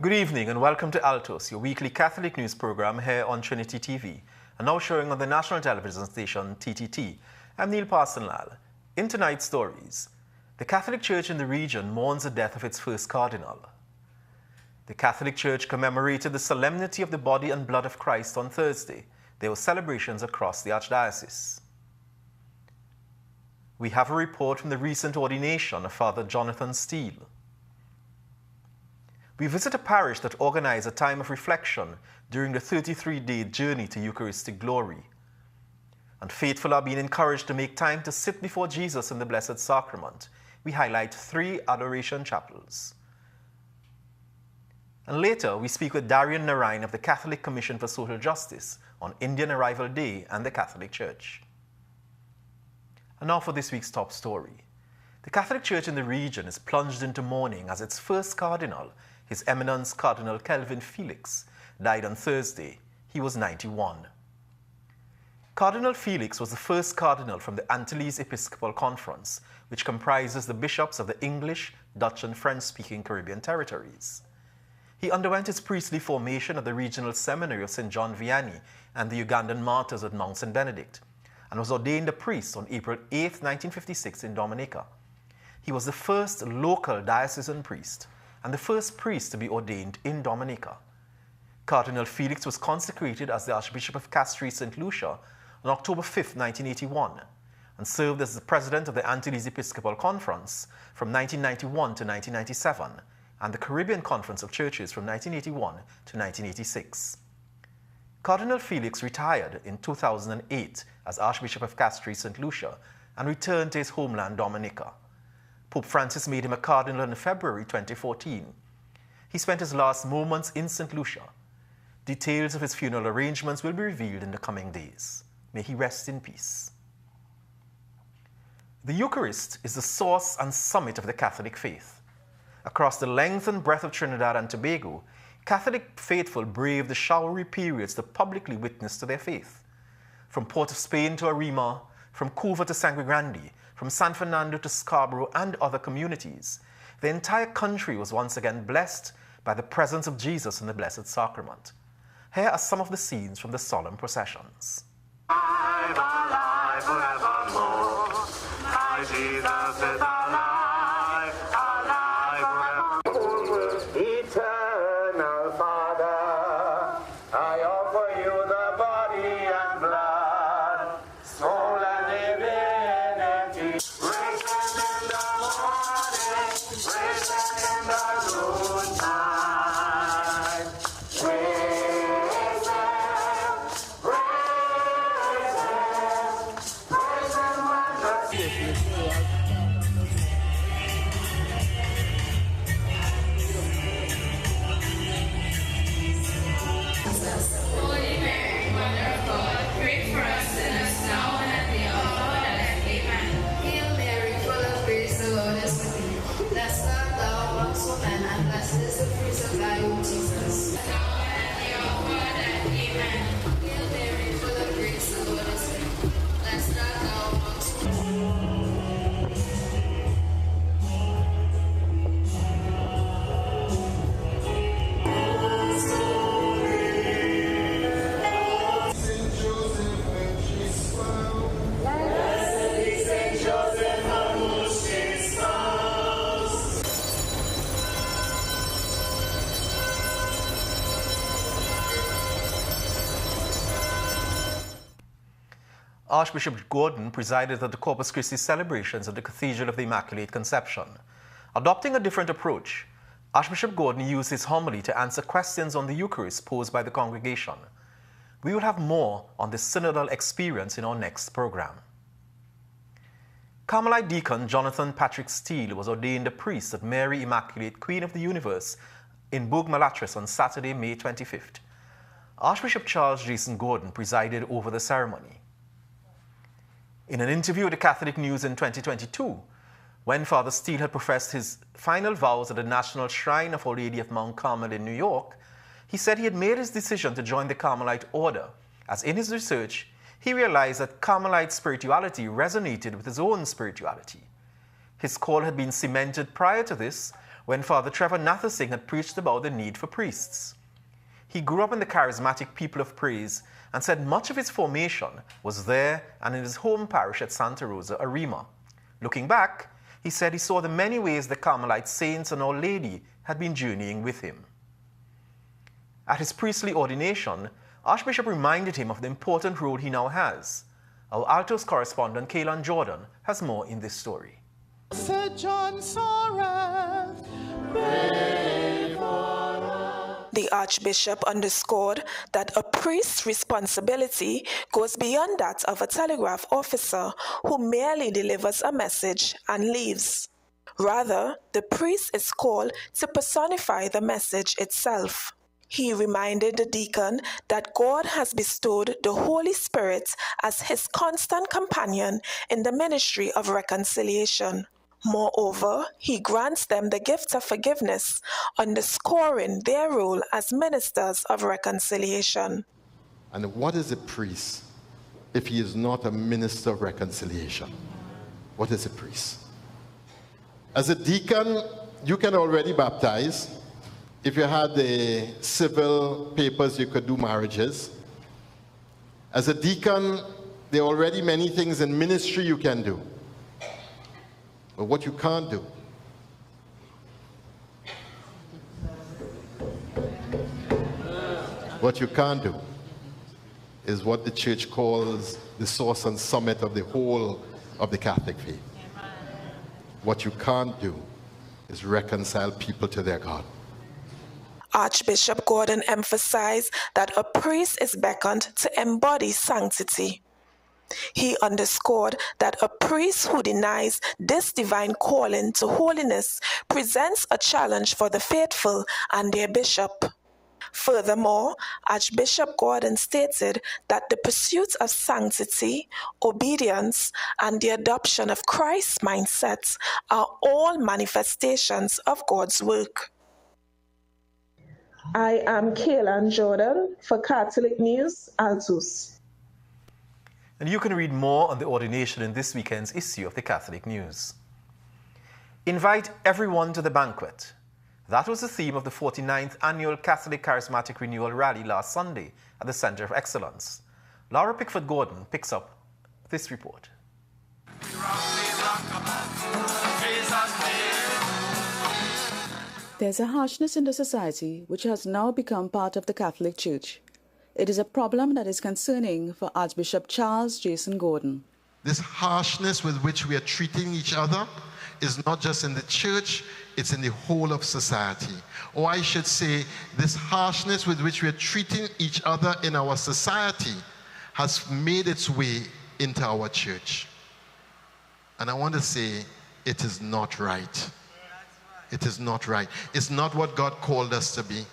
Good evening and welcome to Altos, your weekly Catholic news program here on Trinity TV, and now showing on the national television station TTT. I'm Neil Parsonlal. In tonight's stories, the Catholic Church in the region mourns the death of its first cardinal. The Catholic Church commemorated the solemnity of the body and blood of Christ on Thursday. There were celebrations across the Archdiocese. We have a report from the recent ordination of Father Jonathan Steele. We visit a parish that organized a time of reflection during the 33-day journey to Eucharistic glory. And faithful are being encouraged to make time to sit before Jesus in the Blessed Sacrament. We highlight 3 adoration chapels. And later, we speak with Darian Narain of the Catholic Commission for Social Justice on Indian Arrival Day and the Catholic Church. And now for this week's top story. The Catholic Church in the region is plunged into mourning as its first cardinal, His Eminence Cardinal Kelvin Felix, died on Thursday. He was 91. Cardinal Felix was the first cardinal from the Antilles Episcopal Conference, which comprises the bishops of the English, Dutch, and French-speaking Caribbean territories. He underwent his priestly formation at the Regional Seminary of St. John Vianney and the Ugandan Martyrs at Mount St. Benedict, and was ordained a priest on April 8, 1956 in Dominica. He was the first local diocesan priest and the first priest to be ordained in Dominica. Cardinal Felix was consecrated as the Archbishop of Castries St. Lucia on October 5, 1981, and served as the president of the Antilles Episcopal Conference from 1991 to 1997, and the Caribbean Conference of Churches from 1981 to 1986. Cardinal Felix retired in 2008 as Archbishop of Castries St. Lucia and returned to his homeland Dominica. Pope Francis made him a cardinal in February 2014. He spent his last moments in St. Lucia. Details of his funeral arrangements will be revealed in the coming days. May he rest in peace. The Eucharist is the source and summit of the Catholic faith. Across the length and breadth of Trinidad and Tobago, Catholic faithful brave the showery periods to publicly witness to their faith. From Port of Spain to Arima, from Cuba to Sangre Grande, from San Fernando to Scarborough and other communities, the entire country was once again blessed by the presence of Jesus in the Blessed Sacrament. Here are some of the scenes from the solemn processions. Alive, alive, forevermore. My Jesus is alive, alive, forevermore. Eternal Father, I offer you the body and blood, soul and divinity. Risen in the morning, risen in the noontime. Archbishop Gordon presided at the Corpus Christi celebrations at the Cathedral of the Immaculate Conception. Adopting a different approach, Archbishop Gordon used his homily to answer questions on the Eucharist posed by the congregation. We will have more on this synodal experience in our next program. Carmelite deacon Jonathan Patrick Steele was ordained a priest at Mary Immaculate Queen of the Universe in Bourg-Malatrès on Saturday, May 25th. Archbishop Charles Jason Gordon presided over the ceremony. In an interview with the Catholic News in 2022, when Father Steele had professed his final vows at the National Shrine of Our Lady of Mount Carmel in New York, he said he had made his decision to join the Carmelite order, as in his research, he realized that Carmelite spirituality resonated with his own spirituality. His call had been cemented prior to this when Father Trevor Nathersingh had preached about the need for priests. He grew up in the charismatic People of Praise and said much of his formation was there and in his home parish at Santa Rosa, Arima. Looking back, he said he saw the many ways the Carmelite saints and Our Lady had been journeying with him. At his priestly ordination, Archbishop reminded him of the important role he now has. Our Altos correspondent Kaylan Jordan has more in this story. St. John sorroweth, pray for us. The Archbishop underscored that a priest's responsibility goes beyond that of a telegraph officer who merely delivers a message and leaves. Rather, the priest is called to personify the message itself. He reminded the deacon that God has bestowed the Holy Spirit as his constant companion in the ministry of reconciliation. Moreover, he grants them the gift of forgiveness, underscoring their role as ministers of reconciliation. And what is a priest if he is not a minister of reconciliation? What is a priest? As a deacon, you can already baptize. If you had the civil papers, you could do marriages. As a deacon, there are already many things in ministry you can do. But what you can't do, is what the church calls the source and summit of the whole of the Catholic faith. What you can't do is reconcile people to their God. Archbishop Gordon emphasized that a priest is beckoned to embody sanctity. He underscored that a priest who denies this divine calling to holiness presents a challenge for the faithful and their bishop. Furthermore, Archbishop Gordon stated that the pursuit of sanctity, obedience, and the adoption of Christ's mindsets are all manifestations of God's work. I am Kaylan Jordan for Catholic News, Altos. And you can read more on the ordination in this weekend's issue of the Catholic News. Invite everyone to the banquet. That was the theme of the 49th Annual Catholic Charismatic Renewal Rally last Sunday at the Center of Excellence. Laura Pickford-Gordon picks up this report. There's a harshness in the society which has now become part of the Catholic Church. It is a problem that is concerning for Archbishop Charles Jason Gordon. This harshness with which we are treating each other is not just in the church, it's in the whole of society. Or I should say, this harshness with which we are treating each other in our society has made its way into our church. And I want to say, it is not right. It is not right. It's not what God called us to be.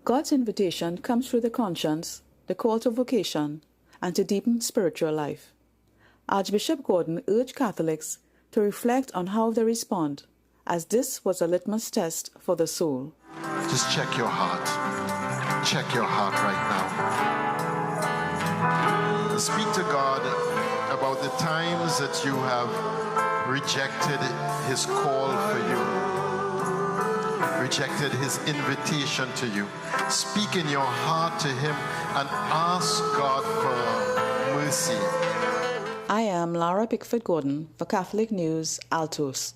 God's invitation comes through the conscience, the call to vocation, and to deepen spiritual life. Archbishop Gordon urged Catholics to reflect on how they respond, as this was a litmus test for the soul. Just check your heart. Check your heart right now. Speak to God about the times that you have rejected his call for you. Rejected his invitation to you. Speak in your heart to him and ask God for mercy. I am Laura Pickford-Gordon for Catholic News, Altos.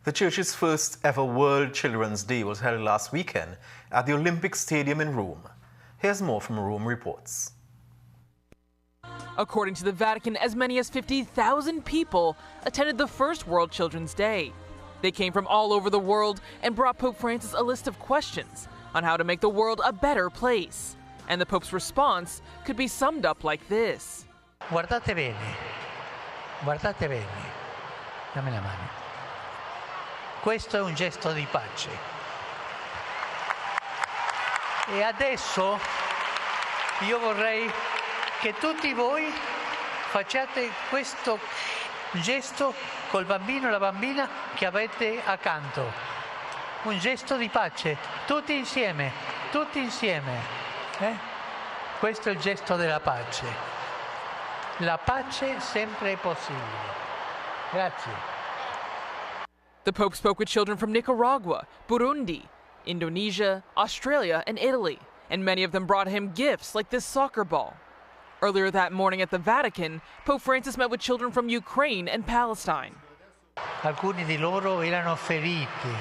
The Church's first ever World Children's Day was held last weekend at the Olympic Stadium in Rome. Here's more from Rome Reports. According to the Vatican, as many as 50,000 people attended the first World Children's Day. They came from all over the world and brought Pope Francis a list of questions on how to make the world a better place. And the Pope's response could be summed up like this. Guardate bene, guardate bene, dammi la mano. Questo è un gesto di pace. E adesso io vorrei che tutti voi facciate questo gesto col bambino e la bambina che avete accanto. Un gesto di pace, tutti insieme, tutti insieme. Questo è il gesto della pace. La pace sempre è possibile. Grazie. The Pope spoke with children from Nicaragua, Burundi, Indonesia, Australia, and Italy, and many of them brought him gifts like this soccer ball. Earlier that morning at the Vatican, Pope Francis met with children from Ukraine and Palestine. Alcuni di loro erano feriti.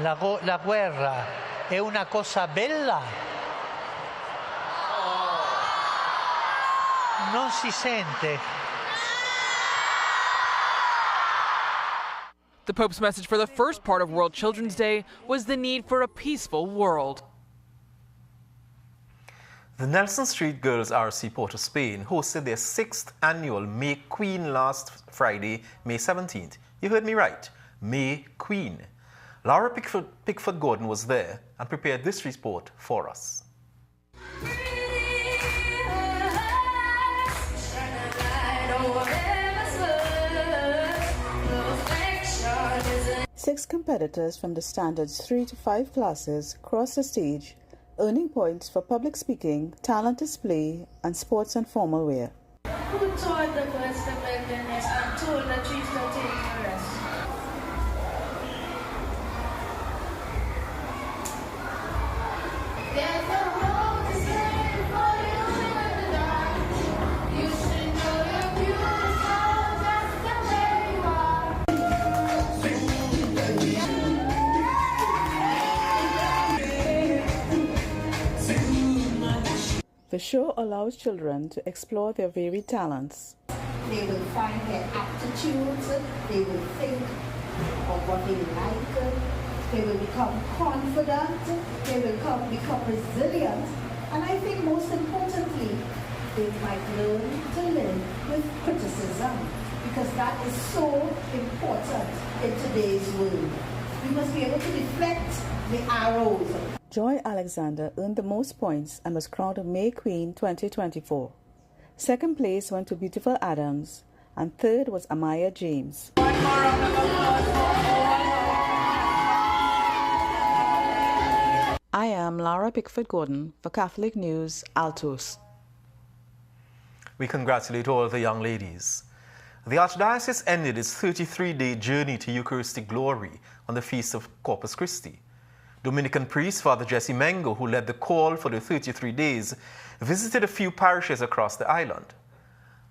La guerra è una cosa bella. Non si sente. The Pope's message for the first part of World Children's Day was the need for a peaceful world. The Nelson Street Girls RC Port of Spain hosted their 6th annual May Queen last Friday, May 17th. You heard me right, May Queen. Laura Pickford Gordon was there and prepared this report for us. Six competitors from the standards 3 to 5 classes crossed the stage, earning points for public speaking, talent display, and sports and formal wear. Who taught the birds to bend their nest and told the trees to take a rest? There's a road to stay for you in the dark. You should know you're beautiful just the way you are. The show allows children to explore their varied talents. They will find their aptitudes, they will think of what they like, they will become confident, they will become resilient, and I think most importantly, they might learn to live with criticism, because that is so important in today's world. We must be able to deflect the arrows. Joy Alexander earned the most points and was crowned May Queen 2024. Second place went to Beautiful Adams, and third was Amaya James. I am Laura Pickford Gordon for Catholic News, Altos. We congratulate all the young ladies. The Archdiocese ended its 33-day journey to Eucharistic glory on the Feast of Corpus Christi. Dominican priest Father Jesse Mengo, who led the call for the 33 days, visited a few parishes across the island.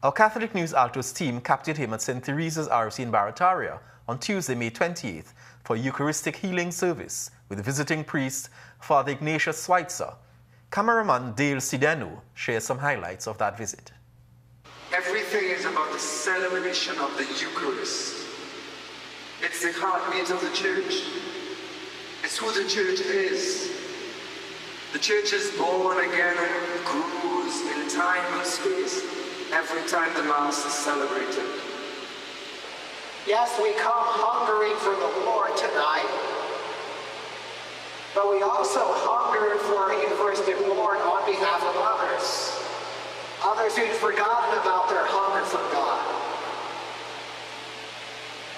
Our Catholic News Altos team captured him at St. Teresa's RC in Barataria on Tuesday, May 28th for a Eucharistic healing service with visiting priest Father Ignatius Schweitzer. Cameraman Dale Sidenu shares some highlights of that visit. Everything is about the celebration of the Eucharist. It's the heartbeat of the church. It's who the church is. The church is born again and grows in time and space every time the Mass is celebrated. Yes, we come hungering for the Lord tonight, but we also hunger for a Eucharistic Lord on behalf of others who've forgotten about their hunger for God.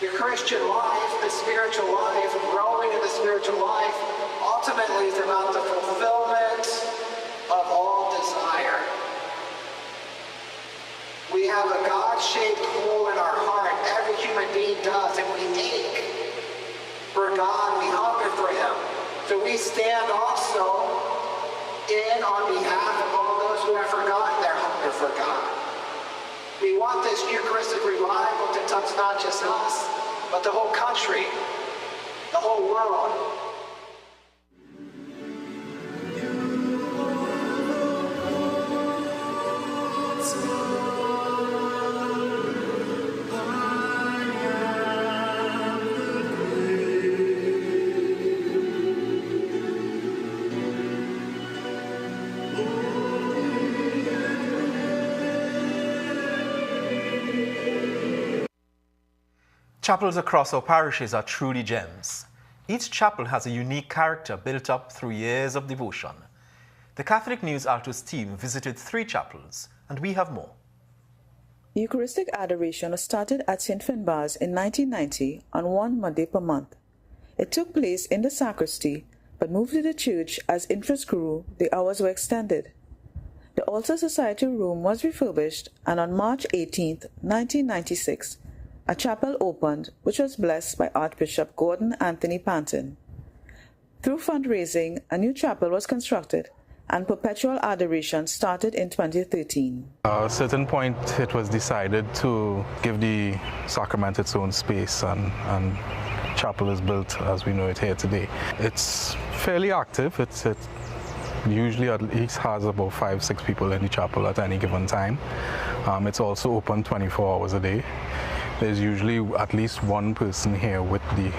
Your Christian life, the spiritual life, growing in the spiritual life, ultimately is about the fulfillment of all desire. We have a God-shaped hole in our heart. Every human being does, and we ache for God. We hunger for Him. So we stand also in on behalf of all those who have forgotten their hunger for God. We want this Eucharistic revival to touch not just us, but the whole country, the whole world. Chapels across our parishes are truly gems. Each chapel has a unique character built up through years of devotion. The Catholic News Altos team visited 3 chapels, and we have more. Eucharistic adoration was started at St. Finbarr's in 1990 on one Monday per month. It took place in the sacristy, but moved to the church as interest grew, the hours were extended. The Altar Society room was refurbished, and on March 18, 1996, a chapel opened which was blessed by Archbishop Gordon Anthony Panton. Through fundraising, a new chapel was constructed and perpetual adoration started in 2013. At a certain point, it was decided to give the sacrament its own space, and chapel is built as we know it here today. It's fairly active. It usually at least has about 5-6 people in the chapel at any given time. It's also open 24 hours a day. There's usually at least one person here with the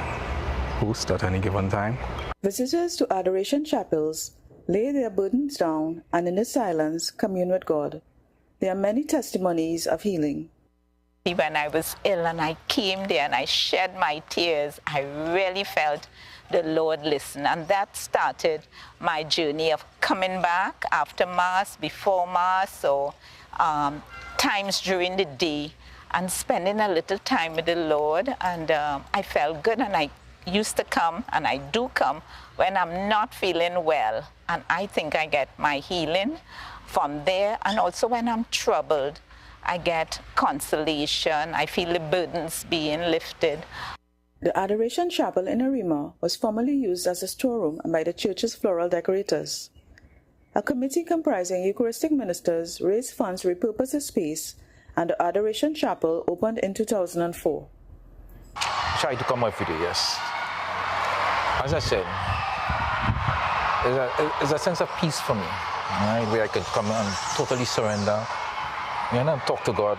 host at any given time. Visitors to adoration chapels lay their burdens down and in the silence commune with God. There are many testimonies of healing. When I was ill and I came there and I shed my tears, I really felt the Lord listen. And that started my journey of coming back after Mass, before Mass, or times during the day, and spending a little time with the Lord. And I felt good, and I used to come, and I do come, when I'm not feeling well. And I think I get my healing from there. And also when I'm troubled, I get consolation. I feel the burdens being lifted. The Adoration Chapel in Arima was formerly used as a storeroom by the church's floral decorators. A committee comprising Eucharistic ministers raised funds to repurpose the space, and the Adoration Chapel opened in 2004. Try to come every day, yes. As I said, there's a sense of peace for me, right, where I could come and totally surrender, and talk to God.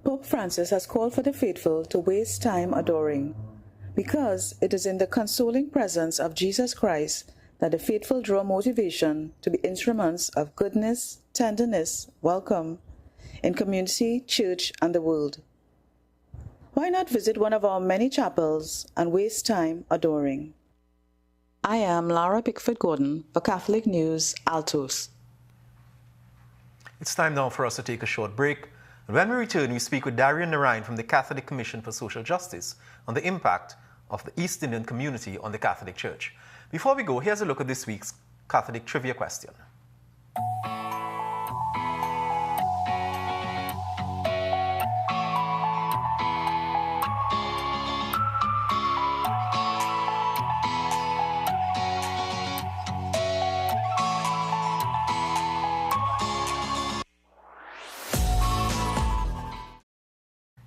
Pope Francis has called for the faithful to waste time adoring, because it is in the consoling presence of Jesus Christ that the faithful draw motivation to be instruments of goodness, tenderness, welcome in community, church, and the world. Why not visit one of our many chapels and waste time adoring? I am Lara Pickford Gordon for Catholic News, Altos. It's time now for us to take a short break. And when we return, we speak with Darian Narayan from the Catholic Commission for Social Justice on the impact of the East Indian community on the Catholic Church. Before we go, here's a look at this week's Catholic trivia question.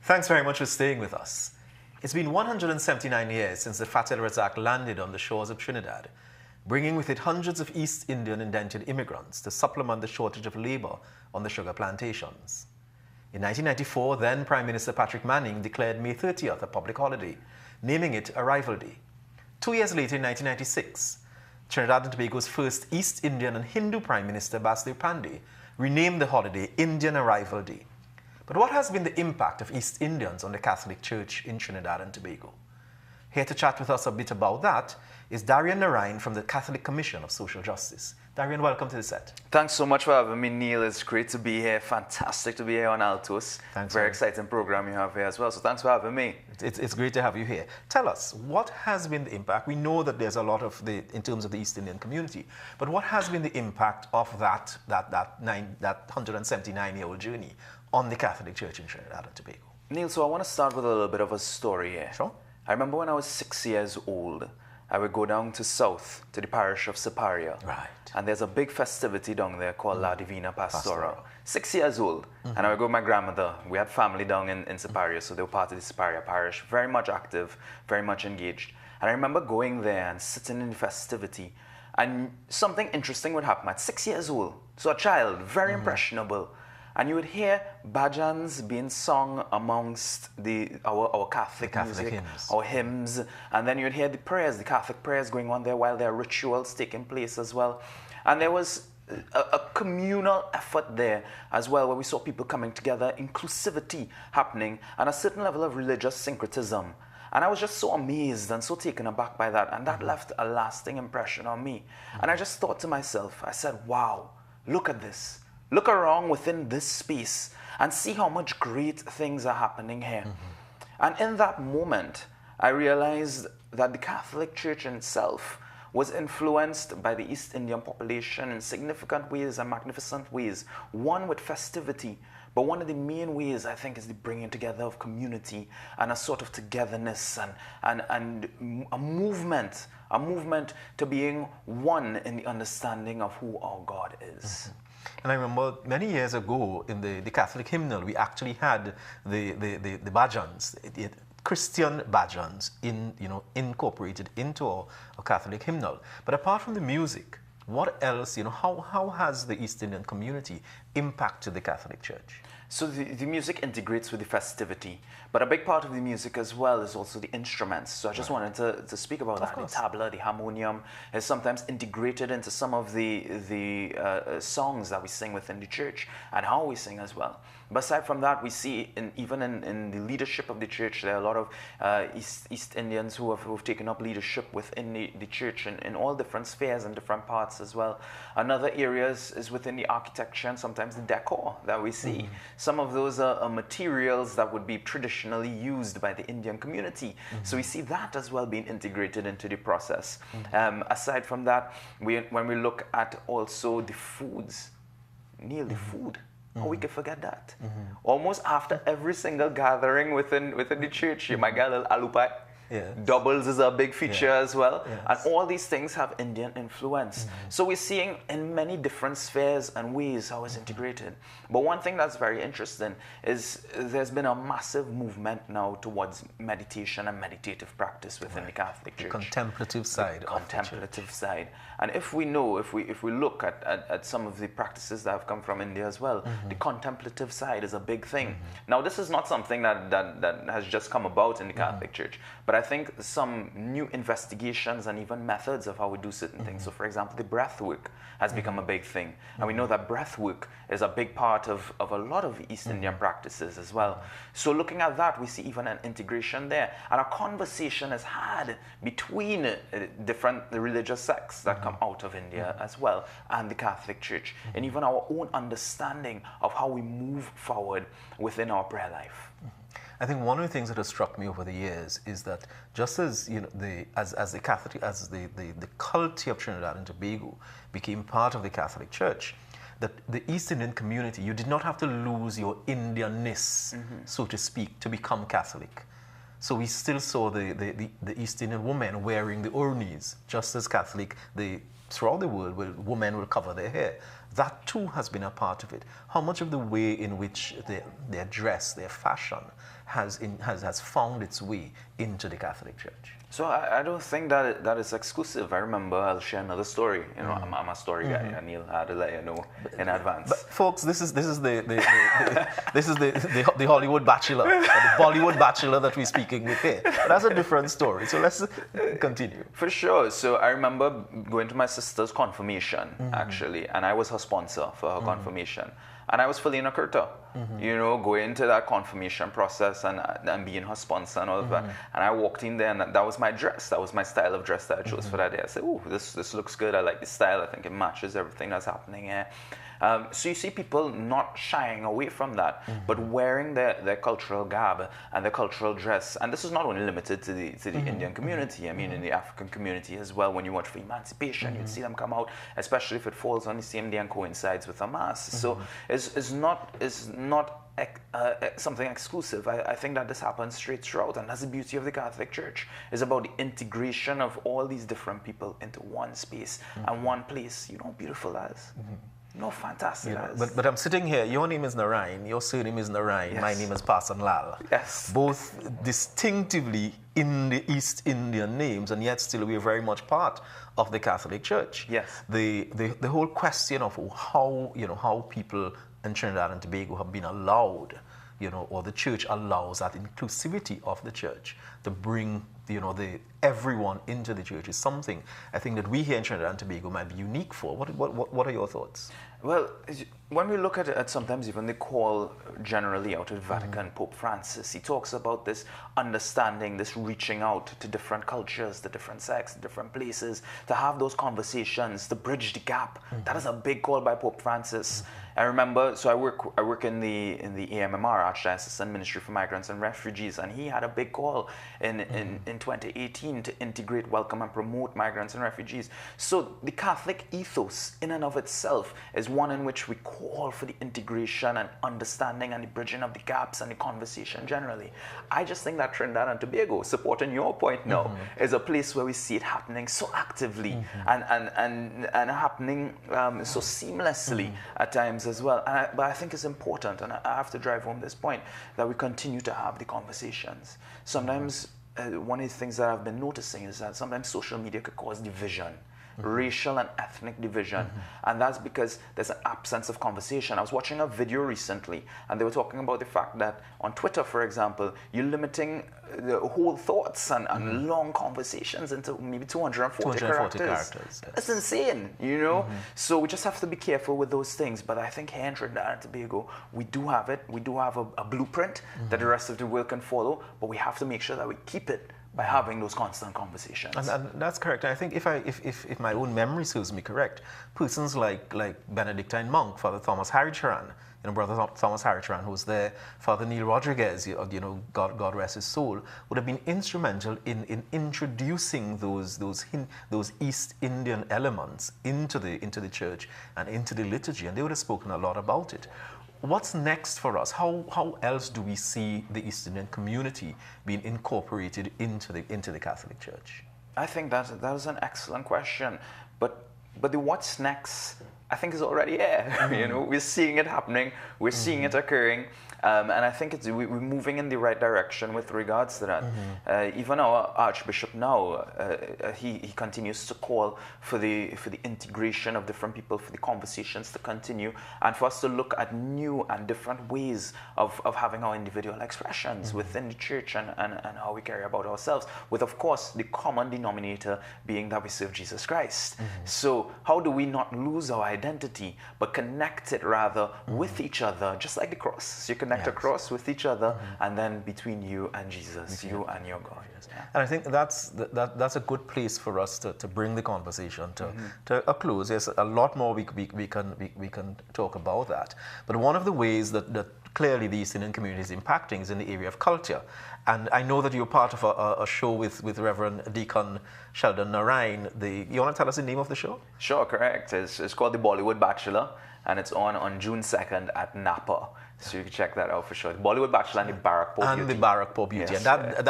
Thanks very much for staying with us. It's been 179 years since the Fatal Razak landed on the shores of Trinidad, bringing with it hundreds of East Indian indentured immigrants to supplement the shortage of labor on the sugar plantations. In 1994, then Prime Minister Patrick Manning declared May 30th a public holiday, naming it Arrival Day. 2 years later, in 1996, Trinidad and Tobago's first East Indian and Hindu Prime Minister, Basdev Pandey, renamed the holiday Indian Arrival Day. But what has been the impact of East Indians on the Catholic Church in Trinidad and Tobago? Here to chat with us a bit about that is Darian Narayan from the Catholic Commission of Social Justice. Darian, welcome to the set. Thanks so much for having me, Neil. It's great to be here. Fantastic to be here on Altos. Thanks. Very exciting program you have here as well. So thanks for having me. It's great to have you here. Tell us, what has been the impact? We know that there's a lot of in terms of the East Indian community, but what has been the impact of that 179-year-old journey on the Catholic Church in Trinidad and Tobago? Neil, so I want to start with a little bit of a story here. Sure. I remember when I was 6 years old, I would go down to south to the parish of Siparia. Right. And there's a big festivity down there called La Divina Pastora. 6 years old. And I would go with my grandmother. We had family down in Siparia, so they were part of the Siparia parish. Very much active, very much engaged. And I remember going there and sitting in the festivity. And something interesting would happen at 6 years old. So a child, very impressionable. And you would hear bhajans being sung amongst our Catholic music, hymns. our hymns, and then you'd hear the prayers, the Catholic prayers going on there while there are rituals taking place as well. And there was a communal effort there as well, where we saw people coming together, inclusivity happening, and a certain level of religious syncretism. And I was just so amazed and so taken aback by that, and that left a lasting impression on me. And I just thought to myself, I said, wow, look at this. Look around within this space and see how much great things are happening here. And in that moment, I realized that the Catholic Church itself was influenced by the East Indian population in significant ways and magnificent ways. One with festivity, But one of the main ways, I think, is the bringing together of community and a sort of togetherness and a movement to being one in the understanding of who our God is. And I remember many years ago in the Catholic hymnal, we actually had the bhajans, Christian bhajans incorporated into our Catholic hymnal. But apart from the music, what else, how has the East Indian community impacted the Catholic Church? So the music integrates with the festivity, but a big part of the music as well is also the instruments. So I just wanted to speak about that. The tabla, the harmonium is sometimes integrated into some of the songs that we sing within the church and how we sing as well. But aside from that, we see even in the leadership of the church, there are a lot of East Indians who have taken up leadership within the church in all different spheres and different parts as well. Another areas is within the architecture and sometimes the decor that we see. Some of those are materials that would be traditionally used by the Indian community. So we see that as well being integrated into the process. Aside from that, when we look at also the foods, Neil, the food. How we could forget that? Almost after every single gathering within the church, you might get a little aloo pie. Doubles is a big feature as well. And all these things have Indian influence. So we're seeing in many different spheres and ways how it's integrated. But one thing that's very interesting is there's been a massive movement now towards meditation and meditative practice within the Catholic Church. The contemplative side. Contemplative side. And if we look at some of the practices that have come from India as well, the contemplative side is a big thing. Now, this is not something that has just come about in the Catholic Church, but I think some new investigations and even methods of how we do certain things. So, for example, the breath work has become a big thing. And we know that breath work is a big part of a lot of East Indian practices as well. So looking at that, we see even an integration there. And a conversation is had between different religious sects that come out of India as well and the Catholic Church. And even our own understanding of how we move forward within our prayer life. I think one of the things that has struck me over the years is that just as the culture of Trinidad and Tobago became part of the Catholic Church, that the East Indian community, you did not have to lose your Indianness, so to speak, to become Catholic. So we still saw the East Indian women wearing the ornis, just as Catholic, throughout the world, women will cover their hair. That too has been a part of it. How much of the way in which their dress, their fashion, has found its way into the Catholic Church? So I don't think that is exclusive. I remember, I'll share another story. I'm a story guy, and Neil had to let you know in advance. But folks, this is the Hollywood bachelor, or the Bollywood bachelor that we're speaking with here. But that's a different story. So let's continue. For sure. So I remember going to my sister's confirmation actually, and I was her sponsor for her confirmation. And I was fully in a kurta, going to that confirmation process and being her sponsor and all of that. And I walked in there, and that was my dress. That was my style of dress that I chose for that day. I said, "Oh, this looks good. I like the style. I think it matches everything that's happening here." So you see people not shying away from that, but wearing their cultural garb and their cultural dress. And this is not only limited to the Indian community. I mean, in the African community as well, when you watch for emancipation, you'd see them come out, especially if it falls on the same day and coincides with a mass. So it's not something exclusive. I think that this happens straight throughout, and that's the beauty of the Catholic Church. It's about the integration of all these different people into one space and one place. You know how beautiful that is. No, fantastic. But I'm sitting here. Your name is Narayan. Your surname is Narayan. Yes. My name is Parson Lal. Yes. Both distinctively in the East Indian names, and yet still we are very much part of the Catholic Church. Yes. The whole question of how people in Trinidad and Tobago have been allowed, or the church allows that inclusivity of the church to bring everyone into the church is something I think that we here in Trinidad and Tobago might be unique for. What are your thoughts? Well, when we look at sometimes even the call generally out of Vatican, Pope Francis, he talks about this understanding, this reaching out to different cultures, to different sects, different places, to have those conversations, to bridge the gap. That is a big call by Pope Francis. I remember, so I work in the AMMR, Archdiocesan Ministry for Migrants and Refugees, and he had a big call in 2018 to integrate, welcome, and promote migrants and refugees. So the Catholic ethos in and of itself is one in which we call for the integration and understanding and the bridging of the gaps and the conversation generally. I just think that Trinidad and Tobago, supporting your point now, is a place where we see it happening so actively and happening so seamlessly at times as well. But I think it's important, and I have to drive home this point, that we continue to have the conversations. Sometimes one of the things that I've been noticing is that sometimes social media could cause division. Racial and ethnic division, and that's because there's an absence of conversation. I was watching a video recently, and they were talking about the fact that on Twitter, for example, you're limiting the whole thoughts and long conversations into maybe 240 characters. Yes. That's insane, you know? So we just have to be careful with those things. But I think here in Trinidad and Tobago, we do have it. We do have a blueprint that the rest of the world can follow, but we have to make sure that we keep it by having those constant conversations. And that's correct. I think if my own memory serves me correct, persons like Benedictine monk, Father Thomas Haricharan, Brother Thomas Haricharan, who was there, Father Neil Rodriguez, God rest his soul, would have been instrumental in introducing those East Indian elements into the church and into the liturgy, and they would have spoken a lot about it. What's next for us? How else do we see the East Indian community being incorporated into the Catholic Church? I think that is an excellent question, but the what's next, I think, is already here. You know, we're seeing it happening, we're seeing it occurring, and I think we're moving in the right direction with regards to that. Even our Archbishop now, he continues to call for the integration of different people, for the conversations to continue, and for us to look at new and different ways of having our individual expressions within the church and how we carry about ourselves, with, of course, the common denominator being that we serve Jesus Christ. So how do we not lose our identity, but connect it rather with each other, just like the cross? So you connect a cross with each other, and then between you and Jesus, you and your God. Yeah. And I think that's a good place for us to bring the conversation to a close. There's a lot more we can talk about that. But one of the ways that clearly the East Indian community is impacting is in the area of culture. And I know that you're part of a show with Reverend Deacon Sheldon Narain. You want to tell us the name of the show? Sure, correct. It's called The Bollywood Bachelor, and it's on June 2nd at Napa. So you can check that out for sure. The Bollywood Bachelor and the Barak Beauty. And the Barak Beauty. Yes, and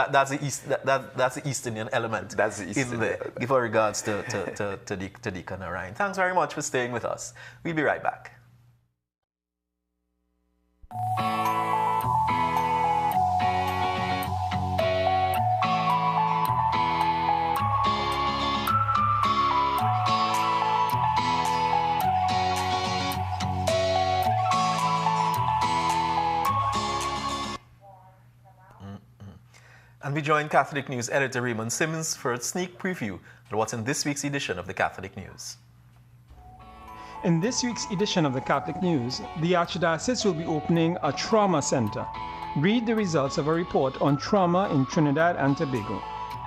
that's the East Indian element. That's the East Indian element. Give our regards to Deacon Narain. Thanks very much for staying with us. We'll be right back. And we join Catholic News editor Raymond Simmons for a sneak preview of what's in this week's edition of the Catholic News. In this week's edition of the Catholic News, the Archdiocese will be opening a trauma center. Read the results of a report on trauma in Trinidad and Tobago.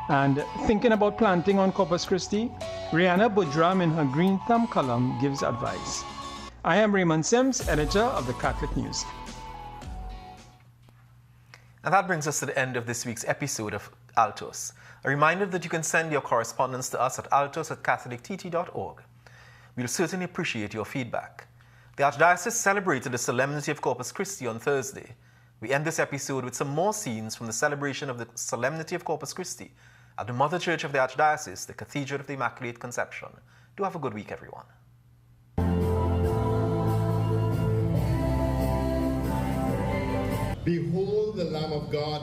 And thinking about planting on Corpus Christi, Rihanna Budram in her Green Thumb column gives advice. I am Raymond Sims, editor of the Catholic News. And that brings us to the end of this week's episode of Altos. A reminder that you can send your correspondence to us at altos@catholictt.org. We'll certainly appreciate your feedback. The Archdiocese celebrated the Solemnity of Corpus Christi on Thursday. We end this episode with some more scenes from the celebration of the Solemnity of Corpus Christi at the Mother Church of the Archdiocese, the Cathedral of the Immaculate Conception. Do have a good week, everyone. Behold the Lamb of God.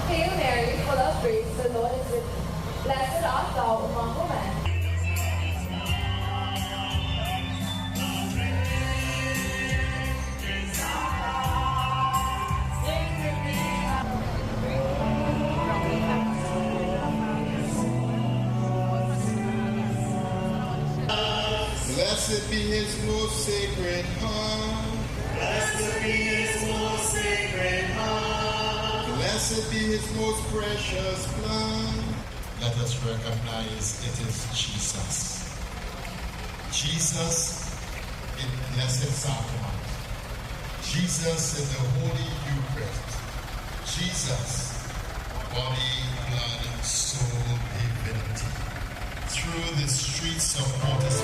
Hail Mary, full of grace, the Lord is with thee. Blessed art thou among women. Blessed be his most sacred heart. Blessed be his most sacred heart. Blessed be his most precious blood. Let us recognize it is Jesus. Jesus in Blessed Sacrament. Jesus in the Holy Eucharist. Jesus, body, blood, soul, divinity. Through the streets of Altos,